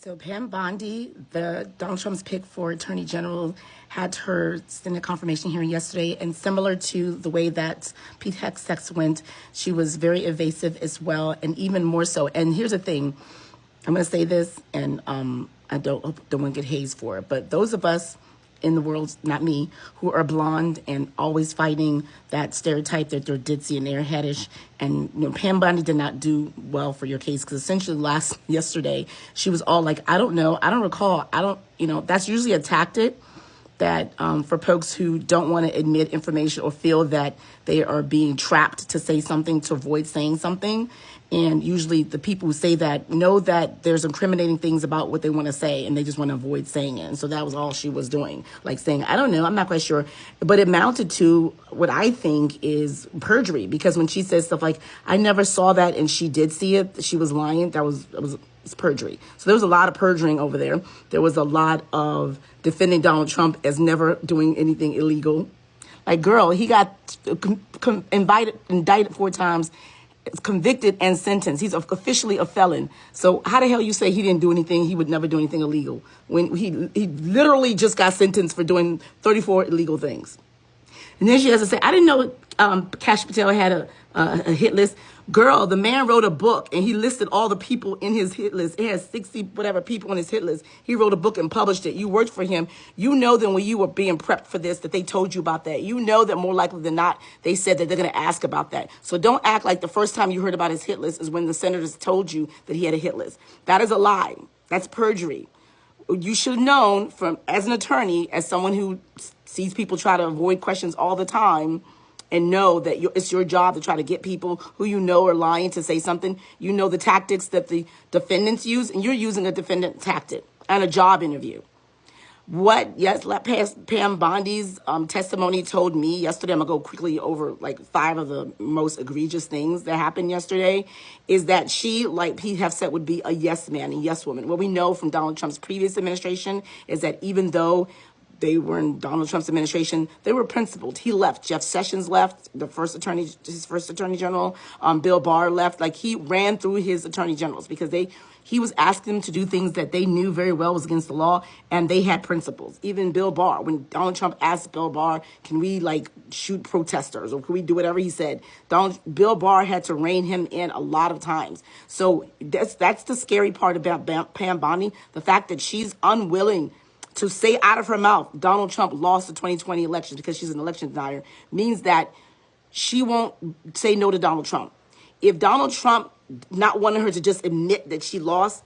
So Pam Bondi, the Donald Trump's pick for Attorney General, had her Senate confirmation hearing yesterday, and similar to the way that Pete Hegseth went, she was very evasive as well, and even more so. And here's the thing, I'm going to say this, and I don't want to get hazed for it, but those of us in the world, not me, who are blonde and always fighting that stereotype that they're ditzy and airheadish. And Pam Bondi did not do well for your case, because essentially yesterday she was all like, I don't know, I don't recall, I don't, that's usually a tactic that for folks who don't want to admit information or feel that they are being trapped to say something to avoid saying something. And usually the people who say that know that there's incriminating things about what they want to say, and they just want to avoid saying it. And so that was all she was doing, like saying, I don't know, I'm not quite sure. But it mounted to what I think is perjury, because when she says stuff like, I never saw that and she did see it, she was lying, it's perjury. So there was a lot of perjuring over there. There was a lot of defending Donald Trump as never doing anything illegal. Like, girl, he got indicted 4 times, convicted and sentenced. He's officially a felon. So how the hell you say he didn't do anything, he would never do anything illegal, when he literally just got sentenced for doing 34 illegal things? And then she has to say, I didn't know Kash Patel had a hit list. Girl, the man wrote a book and he listed all the people in his hit list. It has 60 whatever people on his hit list. He wrote a book and published it. You worked for him. You know that when you were being prepped for this, that they told you about that. You know that more likely than not, they said that they're going to ask about that. So don't act like the first time you heard about his hit list is when the senators told you that he had a hit list. That is a lie. That's perjury. You should have known, from as an attorney, as someone who sees people try to avoid questions all the time, and know that it's your job to try to get people who you know are lying to say something. You know the tactics that the defendants use, and you're using a defendant tactic and a job interview. Pam Bondi's testimony told me yesterday, I'm going to go quickly over like 5 of the most egregious things that happened yesterday, is that she, like Pete Hegseth, would be a yes man and yes woman. What we know from Donald Trump's previous administration is that even though they were in Donald Trump's administration, they were principled. He left. Jeff Sessions left, his first attorney general. Bill Barr left. Like, he ran through his attorney generals because he was asking them to do things that they knew very well was against the law, and they had principles. Even Bill Barr, when Donald Trump asked Bill Barr, can we like shoot protesters or can we do whatever he said, Bill Barr had to rein him in a lot of times. So that's the scary part about Pam Bondi, the fact that she's unwilling to say out of her mouth, Donald Trump lost the 2020 election, because she's an election denier, means that she won't say no to Donald Trump. If Donald Trump not wanting her to just admit that she lost,